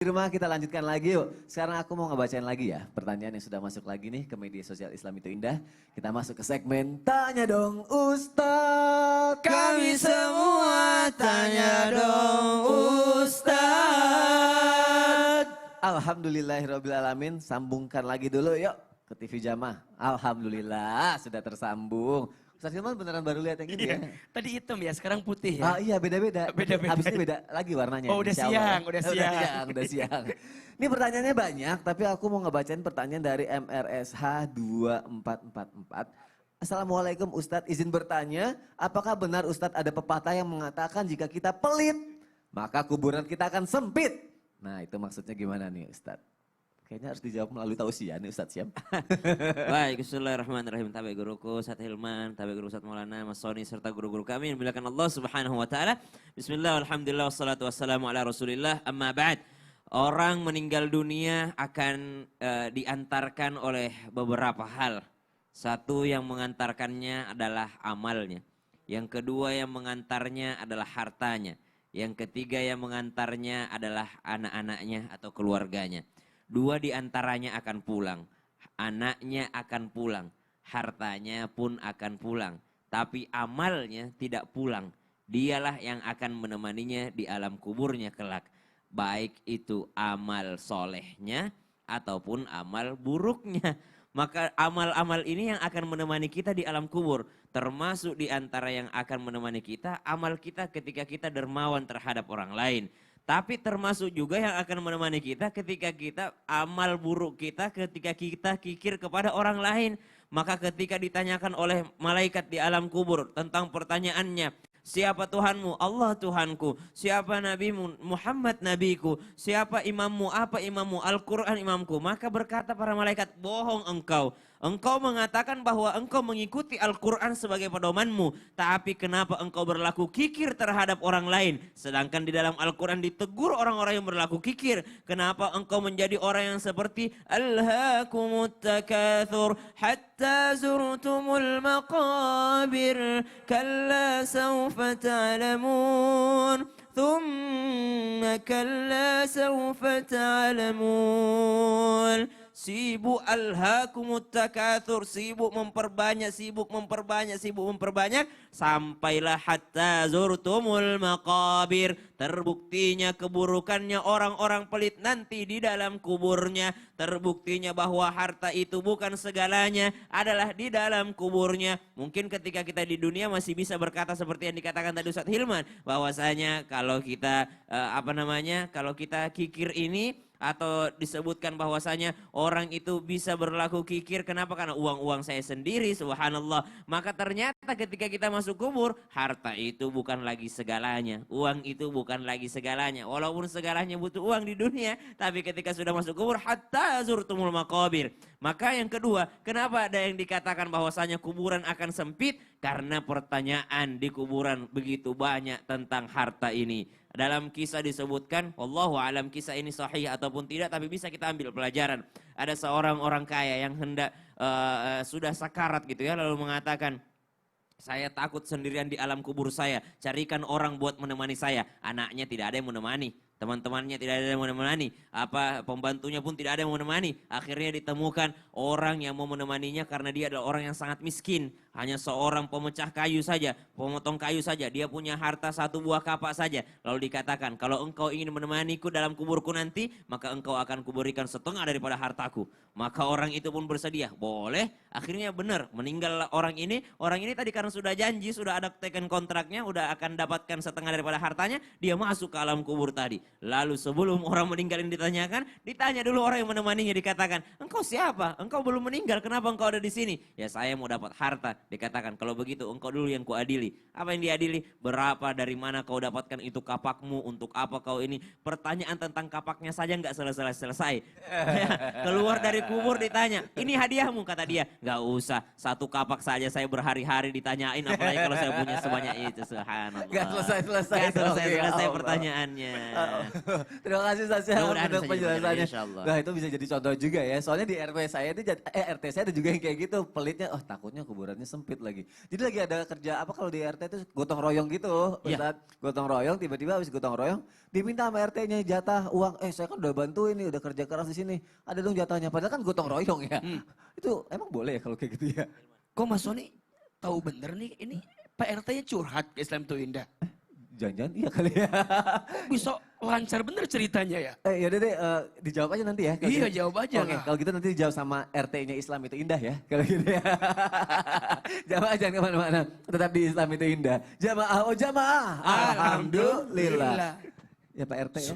Di rumah kita lanjutkan lagi yuk. Sekarang aku mau ngebacain lagi ya pertanyaan yang sudah masuk lagi nih ke media sosial Islam itu Indah. Kita masuk ke segmen Tanya Dong Ustadz. Kami semua tanya dong Ustadz. Alhamdulillahirrahmanirrahim. Sambungkan lagi dulu yuk ke TV Jamah. Alhamdulillah sudah tersambung. Ustadz Hilman beneran baru lihat yang ini ya? Tadi hitam ya, sekarang putih ya. Ah iya beda-beda. Beda-beda. Habis ini beda lagi warnanya. Oh udah insya Allah. siang, udah siang. Udah siang. Ini pertanyaannya banyak, tapi aku mau ngebacain pertanyaan dari MRSH 2444. Assalamualaikum Ustadz, izin bertanya, apakah benar Ustadz ada pepatah yang mengatakan jika kita pelit, maka kuburan kita akan sempit? Nah itu maksudnya gimana nih Ustadz? Kayaknya harus dijawab melalui tausiah nih Ustadz Syam. Baik, bismillahirrahmanirrahim. Tabi guruku Ustadz Hilman, tabi guru Ustadz Maulana, Mas Soni, serta guru-guru kami yang dimuliakan Allah Subhanahu wa taala. Bismillah, alhamdulillah, wassalatu wassalamu ala Rasulillah. Amma ba'd. Orang meninggal dunia akan diantarkan oleh beberapa hal. Satu yang mengantarkannya adalah amalnya. Yang kedua yang mengantarnya adalah hartanya. Yang ketiga yang mengantarnya adalah anak-anaknya atau keluarganya. Dua di antaranya akan pulang, anaknya akan pulang, hartanya pun akan pulang. Tapi amalnya tidak pulang, dialah yang akan menemaninya di alam kuburnya kelak. Baik itu amal solehnya ataupun amal buruknya. Maka amal-amal ini yang akan menemani kita di alam kubur. Termasuk di antara yang akan menemani kita, amal kita ketika kita dermawan terhadap orang lain. Tapi termasuk juga yang akan menemani kita ketika kita amal buruk kita ketika kita kikir kepada orang lain. Maka ketika ditanyakan oleh malaikat di alam kubur tentang pertanyaannya. Siapa Tuhanmu? Allah Tuhanku. Siapa Nabimu? Muhammad Nabiku. Siapa imammu? Apa imammu? Al-Quran imamku. Maka berkata para malaikat, bohong engkau. Engkau mengatakan bahwa engkau mengikuti Al-Quran sebagai pedomanmu. Tapi kenapa engkau berlaku kikir terhadap orang lain? Sedangkan di dalam Al-Quran ditegur orang-orang yang berlaku kikir. Kenapa engkau menjadi orang yang seperti Alhaakumut takathur hatta zurtumul maqabir. Kalla sawfa ta'lamun. Thumma kalla sawfa ta'lamun. Sibuk alhaakumut takatsur, sibuk memperbanyak, sampailah hatta zurtumul maqabir. Terbuktinya keburukannya orang-orang pelit nanti di dalam kuburnya. Terbuktinya bahwa harta itu bukan segalanya, adalah di dalam kuburnya. Mungkin ketika kita di dunia masih bisa berkata seperti yang dikatakan tadi Ustadz Hilman, bahwasanya kalau kita kalau kita kikir ini, atau disebutkan bahwasanya orang itu bisa berlaku kikir. Kenapa? Karena uang-uang saya sendiri, subhanallah. Maka ternyata ketika kita masuk kubur, harta itu bukan lagi segalanya. Uang itu bukan lagi segalanya. Walaupun segalanya butuh uang di dunia, tapi ketika sudah masuk kubur, hatta zurtumul maqabir. Maka yang kedua, kenapa ada yang dikatakan bahwasanya kuburan akan sempit? Karena pertanyaan di kuburan begitu banyak tentang harta ini. Dalam kisah disebutkan, wallahu alam kisah ini sahih ataupun tidak, tapi bisa kita ambil pelajaran. Ada seorang orang kaya yang hendak sudah sakarat gitu ya, lalu mengatakan, saya takut sendirian di alam kubur saya, carikan orang buat menemani saya. Anaknya tidak ada yang menemani, teman-temannya tidak ada yang menemani, pembantunya pun tidak ada yang menemani. Akhirnya ditemukan orang yang mau menemaninya karena dia adalah orang yang sangat miskin. Hanya seorang pemecah kayu saja, pemotong kayu saja. Dia punya harta satu buah kapak saja. Lalu dikatakan, kalau engkau ingin menemaniku dalam kuburku nanti, maka engkau akan kuberikan setengah daripada hartaku. Maka orang itu pun bersedia, boleh. Akhirnya benar, meninggal orang ini. Orang ini tadi karena sudah janji, sudah ada teken kontraknya, udah akan dapatkan setengah daripada hartanya. Dia masuk ke alam kubur tadi. Lalu sebelum orang meninggal ini ditanyakan, ditanya dulu orang yang menemaninya, dikatakan, engkau siapa? Engkau belum meninggal, kenapa engkau ada di sini? Ya saya mau dapat harta. Dikatakan, kalau begitu engkau dulu yang kuadili. Apa yang diadili? Berapa, dari mana kau dapatkan itu kapakmu, untuk apa kau ini? Pertanyaan tentang kapaknya saja nggak selesai. Keluar dari kubur ditanya, ini hadiahmu, kata dia. Nggak usah, satu kapak saja saya berhari-hari ditanyain, apalagi kalau saya punya sebanyak itu. Subhanallah. Gak selesai-selesai. Gak selesai pertanyaannya. Terima kasih Ustaz Syam untuk penjelasannya. Insyaallah. Nah itu bisa jadi contoh juga ya. Soalnya di RW saya itu RT saya ada juga yang kayak gitu. Pelitnya, oh takutnya kuburannya sempit lagi. Jadi lagi ada kerja apa kalau di RT itu gotong royong gitu, Ustaz. Gotong royong, tiba-tiba habis gotong royong diminta sama RT-nya jatah uang. Saya kan udah bantu ini, udah kerja keras di sini. Ada dong jatahnya. Padahal kan gotong royong ya. Itu emang boleh ya kalau kayak gitu ya? Kok Mas Sony tahu bener nih ini Pak RT-nya curhat ke Islam Tuh Indah. Jangan-jangan iya kali ya. Bisa lancar bener ceritanya ya. Yaudah deh, dijawab aja nanti ya. kalau Iya, gitu. jawab aja Oke, lah. kalau gitu nanti dijawab sama RT-nya Islam itu indah ya. Kalau gitu ya. Jamaah jangan kemana-mana. Tetap di Islam itu indah. Jamaah, oh jamaah. Alhamdulillah. Ya Pak RT ya.